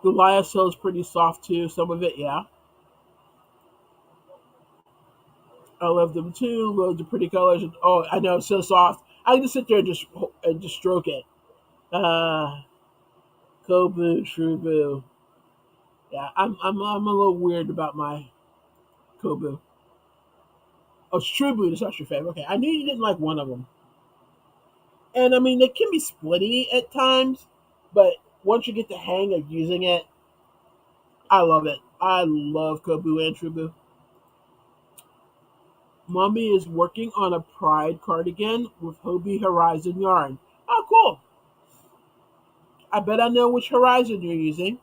The lyocell is pretty soft too. Some of it, yeah. I love them too. Loads of pretty colors. Oh, I know it's so soft. I can just sit there and just stroke it. Uh, Kobu, Trubu. Yeah, I'm a little weird about my Kobu. Oh, it's Trubu. That's not your favorite. Okay, I knew you didn't like one of them. And I mean, they can be splitty at times, but once you get the hang of using it, I love it. I love Kobu and Trubu. Mommy is working on a Pride cardigan with Hobie Horizon yarn. Oh, cool. I bet I know which Horizon you're using.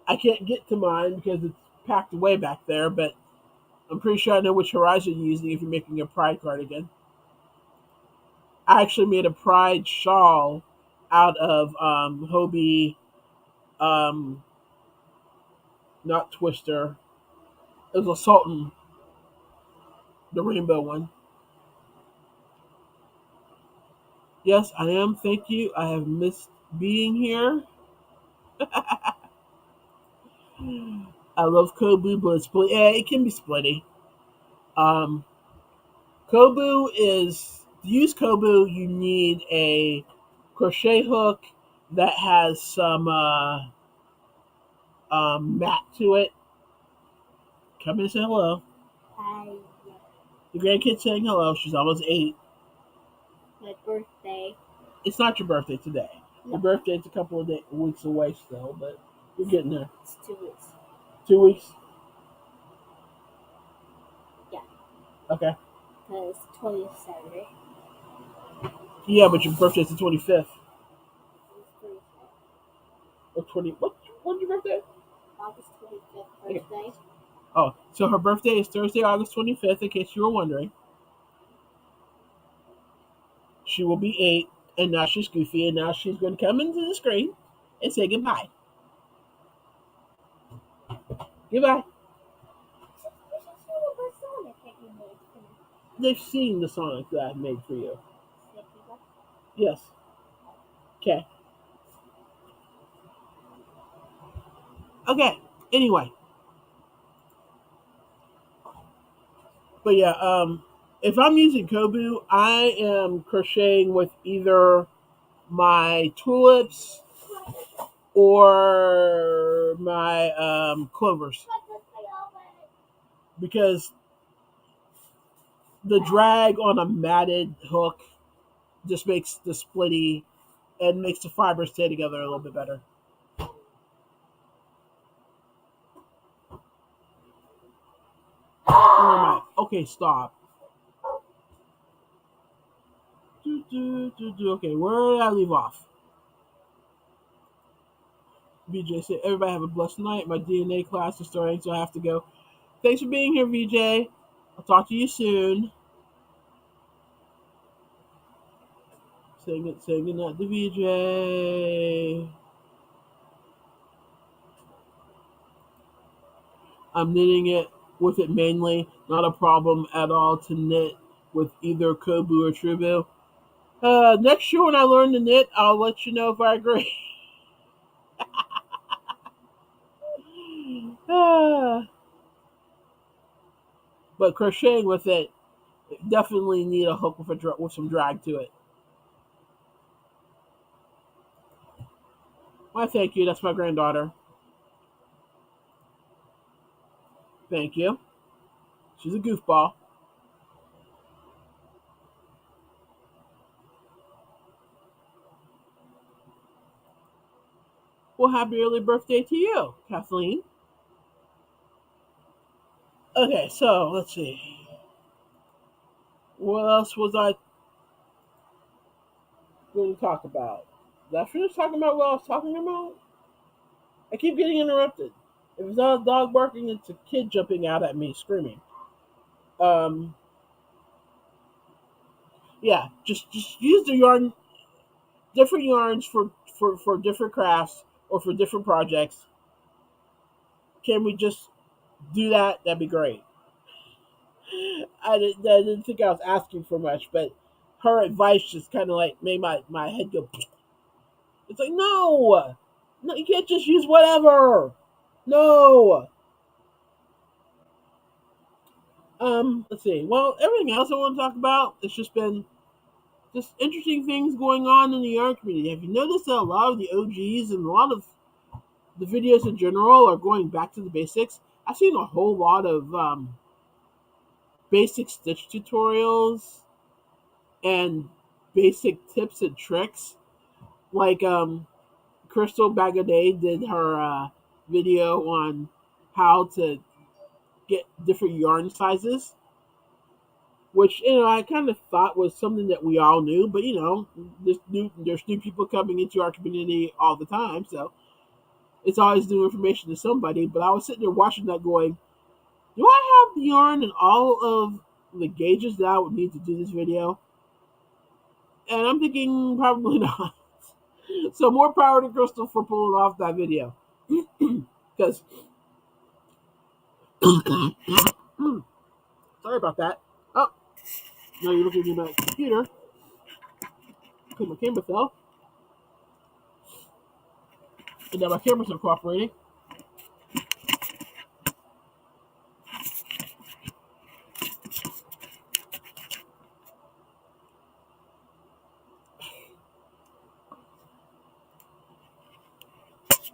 I can't get to mine because it's packed away back there, but I'm pretty sure I know which Horizon you're using if you're making a Pride cardigan. I actually made a Pride shawl out of Hobie, um, not Twister. It was a Sultan, the rainbow one. Yes, I am. Thank you. I have missed being here. I love Kobu, but yeah, it can be splitty. Um, Kobu is to use Kobu. You need a crochet hook that has some mat to it. Come and say hello. Hi. The grandkid's saying hello. She's almost 8. My birthday. It's not your birthday today. No. Your birthday's a couple of weeks away still, but you're getting there. It's 2 weeks. 2 weeks? Yeah. Okay. Because 20th Saturday. Yeah, but your birthday's the 25th. Or 20. When's your birthday? August 25th, Thursday. Okay. Oh, so her birthday is Thursday, August 25th, in case you were wondering. She will be 8, and now she's goofy, and now she's going to come into the screen and say goodbye. Goodbye. They've seen the songs that I've made for you. Yes. Okay. Okay. Anyway. But yeah, if I'm using Kobu, I am crocheting with either my tulips or my clovers, because the drag on a matted hook just makes the splitty and makes the fibers stay together a little bit better. Where am I? Okay, stop. Okay, where did I leave off? VJ said, everybody have a blessed night. My DNA class is starting, so I have to go. Thanks for being here, VJ. I'll talk to you soon. Saying goodnight to VJ. I'm knitting it with it mainly. Not a problem at all to knit with either Kobu or Trubu. Next year when I learn to knit, I'll let you know if I agree. But crocheting with it, definitely need a hook with some drag to it. Why, thank you. That's my granddaughter. Thank you. She's a goofball. Well, happy early birthday to you, Kathleen. Okay, so let's see. What else was I going to talk about? Did I finish talking about what I was talking about? I keep getting interrupted. If it's not a dog barking, it's a kid jumping out at me screaming. Um, yeah, just use the yarn, different yarns for different crafts or for different projects. Can we just do that? That'd be great. I didn't think I was asking for much, but her advice just kind of like made my head go. It's like no, you can't just use whatever. No. Let's see. Well, everything else I want to talk about, it's just been just interesting things going on in the yarn community. Have you noticed that a lot of the OGs and a lot of the videos in general are going back to the basics? I've seen a whole lot of basic stitch tutorials. and basic tips and tricks. Like Crystal Bagaday did her video on how to get different yarn sizes, which I kind of thought was something that we all knew, but there's new people coming into our community all the time, so it's always new information to somebody. But I was sitting there watching that, going, "Do I have the yarn and all of the gauges that I would need to do this video?" And I'm thinking probably not. So more power to Crystal for pulling off that video, because sorry about that. Oh, now you're looking at my computer because my camera fell, and now my camera's not cooperating.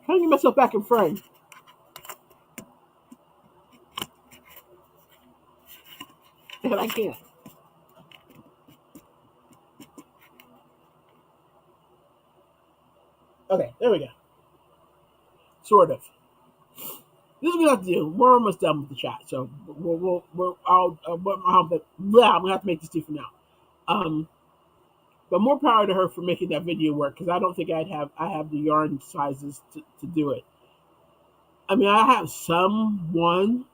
Trying to get myself back in frame, and I can't. Okay, there we go. Sort of. This is what we have to do. We're almost done with the chat, so I'm gonna have to make this do for now. Um, but more power to her for making that video work, because I don't think I have the yarn sizes to do it. I mean, I have some ones,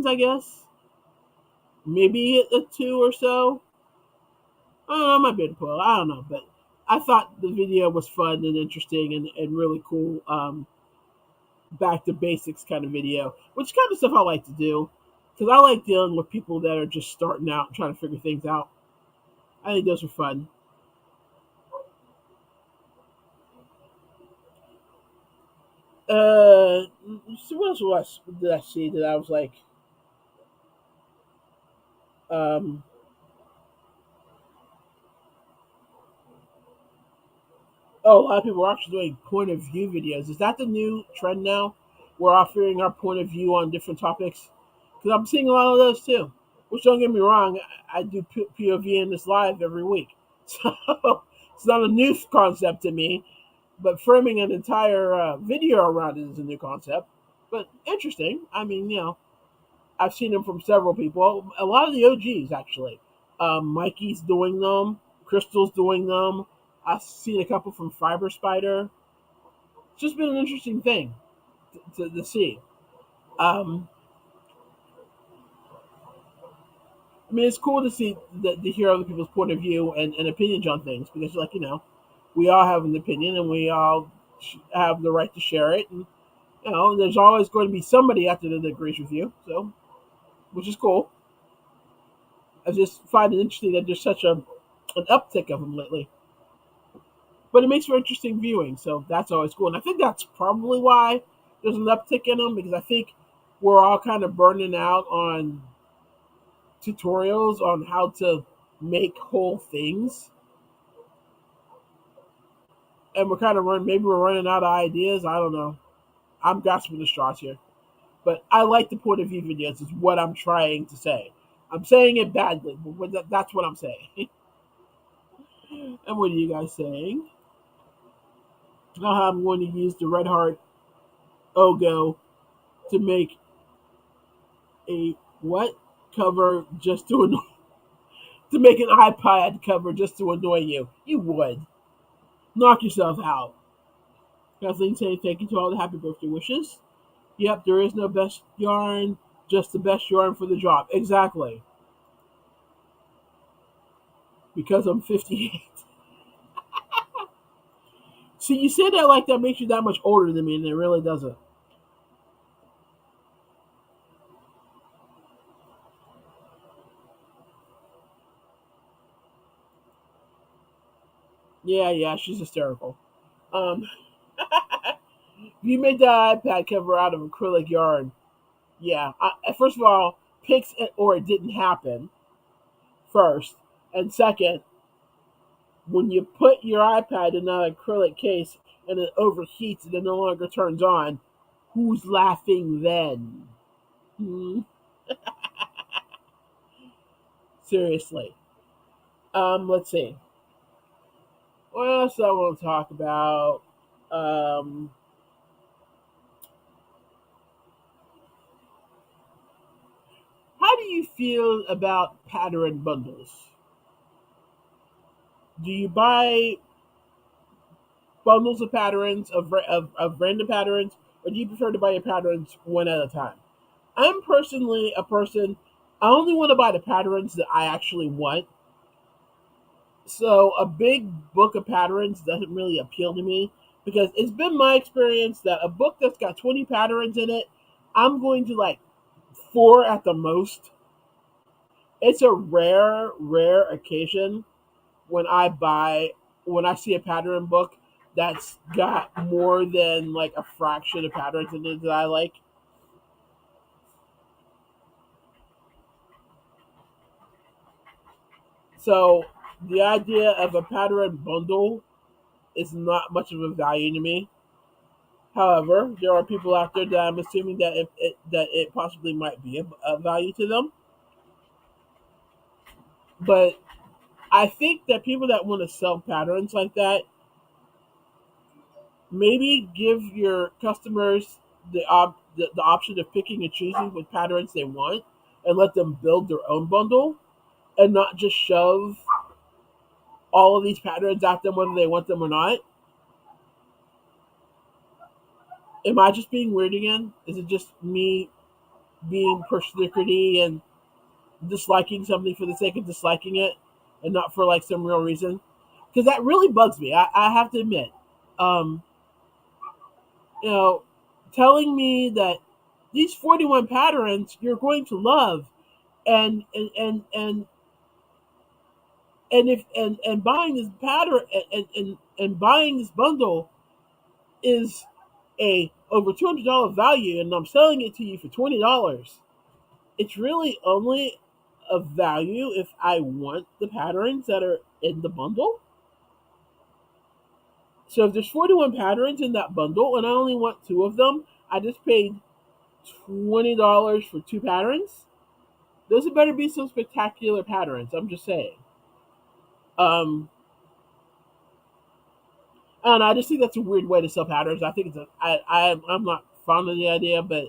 I guess, maybe a two or so. I don't know, I might be able to pull. I don't know, but I thought the video was fun and interesting and really cool. Back to basics kind of video, which kind of stuff I like to do, because I like dealing with people that are just starting out and trying to figure things out. I think those are fun. Uh, so what else did I see that I was like, um, oh, a lot of people are actually doing point of view videos. Is that the new trend now? We're offering our point of view on different topics, because I'm seeing a lot of those too. Which, don't get me wrong, I do POV in this live every week, so it's not a new concept to me. But framing an entire video around it is a new concept, but interesting. I mean, I've seen them from several people. A lot of the OGs actually. Mikey's doing them. Crystal's doing them. I've seen a couple from Fiber Spider. It's just been an interesting thing to see. Um, I mean, it's cool to see to hear other people's point of view and opinions on things, because, like, we all have an opinion and we all have the right to share it. And there's always going to be somebody out there that agrees with you. So, which is cool. I just find it interesting that there's such an uptick of them lately. But it makes for interesting viewing, so that's always cool. And I think that's probably why there's an uptick in them, because I think we're all kind of burning out on tutorials on how to make whole things, and we're kind of maybe we're running out of ideas. I don't know. I'm grasping the straws here, but I like the point of view videos. Is what I'm trying to say. I'm saying it badly, but that's what I'm saying. And what are you guys saying? Now I'm going to use the Red Heart Ogo to make a what cover just to annoy, to make an iPad cover just to annoy you. You would knock yourself out. Kathleen saying thank you to all the happy birthday wishes. Yep, there is no best yarn, just the best yarn for the job. Exactly. Because I'm 58. See, you say that like that makes you that much older than me, and it really doesn't. Yeah, yeah, she's hysterical. Um, you made the iPad cover out of acrylic yarn. Yeah, first of all, pics or it didn't happen first, and second, when you put your iPad in an acrylic case and it overheats and it no longer turns on, who's laughing then? Hmm? Seriously. Let's see. What else I want to talk about? Um, how do you feel about pattern bundles? Do you buy bundles of patterns of random patterns, or do you prefer to buy your patterns one at a time? I'm personally a person. I only want to buy the patterns that I actually want. So a big book of patterns doesn't really appeal to me because it's been my experience that a book that's got 20 patterns in it, I'm going to like four at the most. It's a rare occasion when when I see a pattern book that's got more than like a fraction of patterns in it that I like. So the idea of a pattern bundle is not much of a value to me. However, there are people out there that I'm assuming that it possibly might be of value to them. But I think that people that want to sell patterns like that maybe give your customers the option of picking and choosing what patterns they want and let them build their own bundle and not just shove all of these patterns at them whether they want them or not. Am I just being weird again? Is it just me being persnickety and disliking something for the sake of disliking it and not for like some real reason? Because that really bugs me. I have to admit. Um, you know, telling me that these 41 patterns you're going to love and and buying this pattern and buying this bundle is a over $200 value and I'm selling it to you for $20. It's really only of value if I want the patterns that are in the bundle. So if there's 41 patterns in that bundle and I only want two of them, I just paid $20 for two patterns. Those had better be some spectacular patterns. I'm just saying. Um, I don't know. I just think that's a weird way to sell patterns. I think it's I'm not fond of the idea, but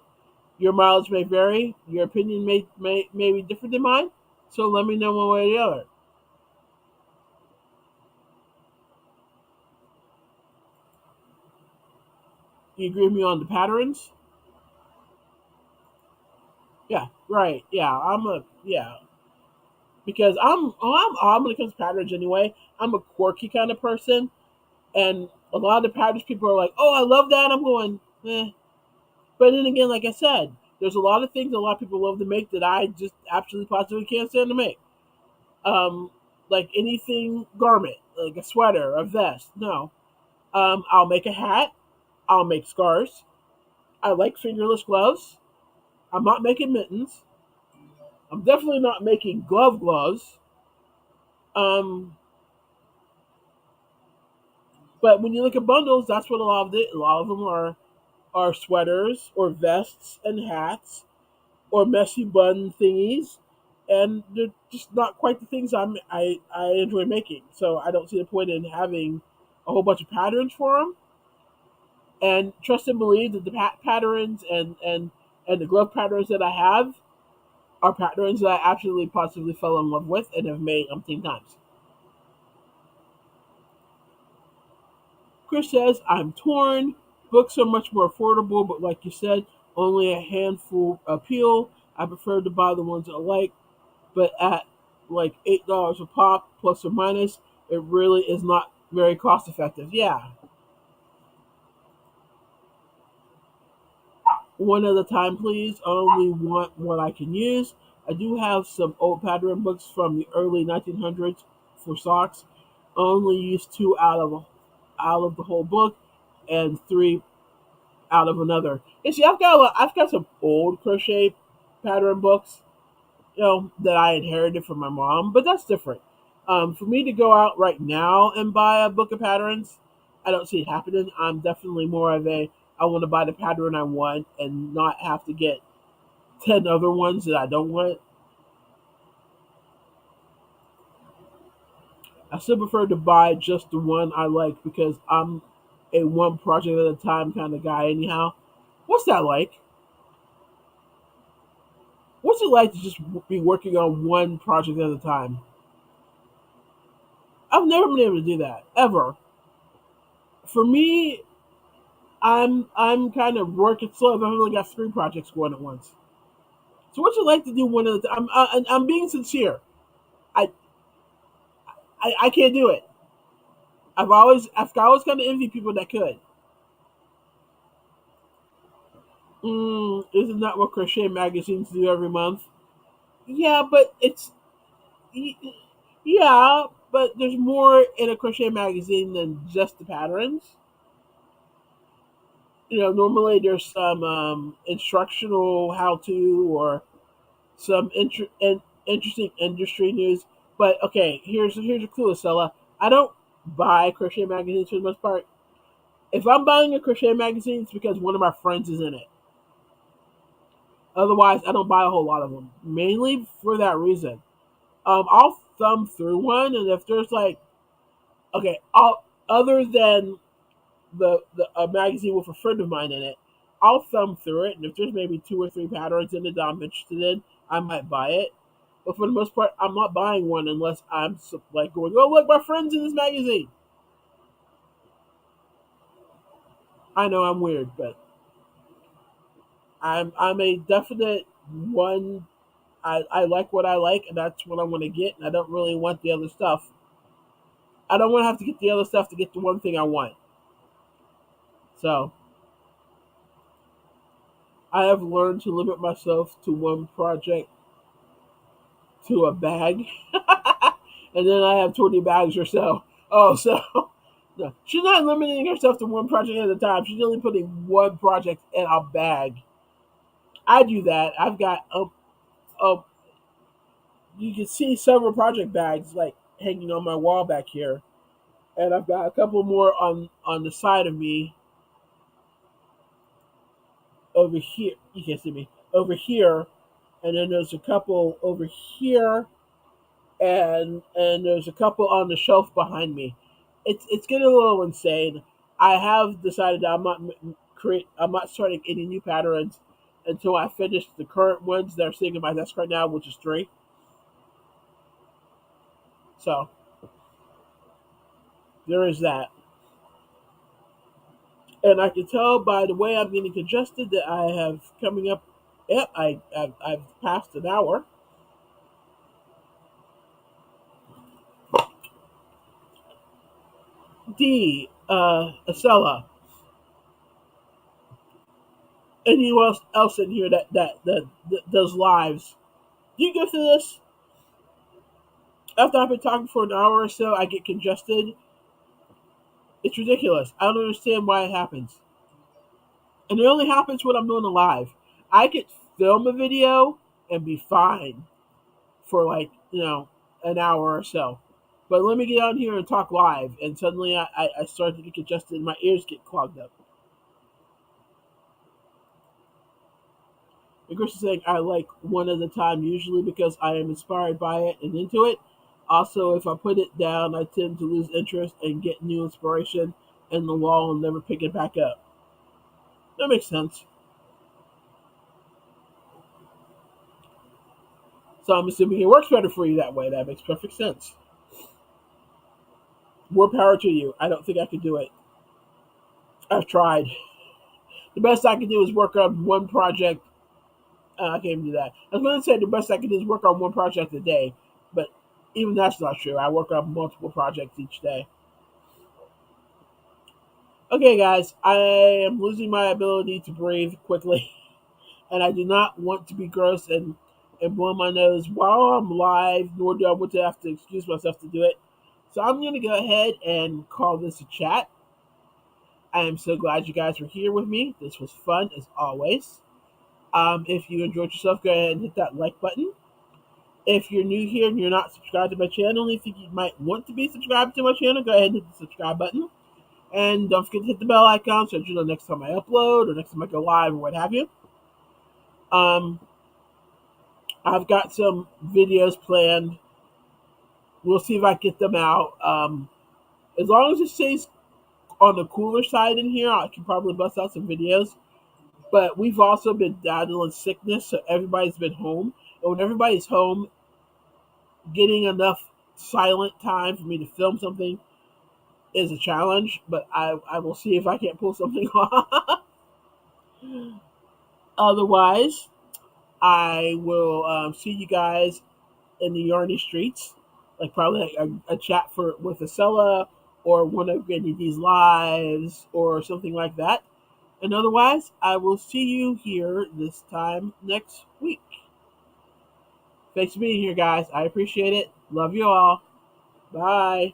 your mileage may vary. Your opinion may be different than mine. So let me know one way or the other. You agree with me on the patterns? Yeah, right. Yeah, because I'm odd when it comes to patterns anyway. I'm a quirky kind of person, and a lot of the patterns people are like, "Oh, I love that." I'm going, eh. But then again, like I said, there's a lot of things a lot of people love to make that I just absolutely positively can't stand to make. Um, like anything garment, like a sweater, a vest. No, I'll make a hat. I'll make scarves. I like fingerless gloves. I'm not making mittens. I'm definitely not making gloves. Um, but when you look at bundles, that's what a lot of them are sweaters or vests and hats or messy bun thingies, and they're just not quite the things I enjoy making. So I don't see the point in having a whole bunch of patterns for them. And trust and believe that the patterns and the glove patterns that I have are patterns that I absolutely positively fell in love with and have made umpteen times. Chris says, I'm torn. Books are much more affordable, but like you said, only a handful appeal. I prefer to buy the ones I like, but at like $8 a pop, plus or minus, it really is not very cost effective. Yeah, one at a time, please. I only want what I can use. I do have some old pattern books from the early 1900s for socks. I only use two out of the whole book, and three out of another. And see, I've got some old crochet pattern books, that I inherited from my mom, but that's different. For me to go out right now and buy a book of patterns, I don't see it happening. I'm definitely more of a I want to buy the pattern I want and not have to get 10 other ones that I don't want. I still prefer to buy just the one I like because I'm a one project at a time kind of guy. Anyhow, what's that like? What's it like to just be working on one project at a time? I've never been able to do that ever. For me, I'm kind of working slow. I've only got three projects going at once. So what's it like to do one at a time? I'm being sincere. I, I can't do it. I've always kind of envy people that could. Isn't that what crochet magazines do every month? Yeah, but yeah, but there's more in a crochet magazine than just the patterns. Normally there's some instructional how to or some interesting industry news. But okay, here's a clue, Stella. I don't buy crochet magazines for the most part. If I'm buying a crochet magazine, it's because one of my friends is in it. Otherwise, I don't buy a whole lot of them. Mainly for that reason. I'll thumb through one, and if there's like, okay, other than the a magazine with a friend of mine in it, I'll thumb through it, and if there's maybe two or three patterns in it that I'm interested in, I might buy it. But for the most part, I'm not buying one unless I'm like going, "Oh, look, my friend's in this magazine." I know I'm weird, but I'm a definite one. I like what I like, and that's what I want to get, and I don't really want the other stuff. I don't want to have to get the other stuff to get the one thing I want. So I have learned to limit myself to one project to a bag, and then I have 20 bags or so. Oh, so no, she's not limiting herself to one project at a time. She's only putting one project in a bag. I do that. I've got you can see several project bags like hanging on my wall back here, and I've got a couple more on the side of me over here. You can't see me over here, and then there's a couple over here, and there's a couple on the shelf behind me. It's getting a little insane. I have decided that I'm not starting any new patterns until I finish the current ones that are sitting in my desk right now, which is three. So there is that. And I can tell by the way I'm getting congested that I have coming up. Yep, I've passed an hour. Acela, anyone else in here that does lives? Do you go through this? After I've been talking for an hour or so, I get congested. It's ridiculous. I don't understand why it happens. And it only happens when I'm doing a live. I could film a video and be fine for like, an hour or so. But let me get on here and talk live, and suddenly I start to get congested and my ears get clogged up. And Chris is saying I like one at a time, usually because I am inspired by it and into it. Also, if I put it down, I tend to lose interest and get new inspiration in the wall and never pick it back up. That makes sense. So I'm assuming it works better for you that way. That makes perfect sense. More power to you. I don't think I could do it. I've tried. The best I can do is work on one project. I can't even do that. I was going to say the best I can do is work on one project a day, but even that's not true. I work on multiple projects each day. Okay, guys, I am losing my ability to breathe quickly, and I do not want to be gross and blow my nose while I'm live, nor do I want to have to excuse myself to do it. So I'm going to go ahead and call this a chat. I am so glad you guys were here with me. This was fun as always. If you enjoyed yourself, go ahead and hit that like button. If you're new here and you're not subscribed to my channel, and you think you might want to be subscribed to my channel, go ahead and hit the subscribe button. And don't forget to hit the bell icon so that you know next time I upload or next time I go live or what have you. Um, I've got some videos planned we'll see if I get them out. As long as it stays on the cooler side in here, I can probably bust out some videos. But we've also been battling sickness, so everybody's been home. And when everybody's home, getting enough silent time for me to film something is a challenge. But I will see if I can't pull something off. Otherwise, I will see you guys in the Yarny streets, like probably a chat for with Acela or one of any of these lives or something like that. And otherwise, I will see you here this time next week. Thanks for being here, guys. I appreciate it. Love you all. Bye.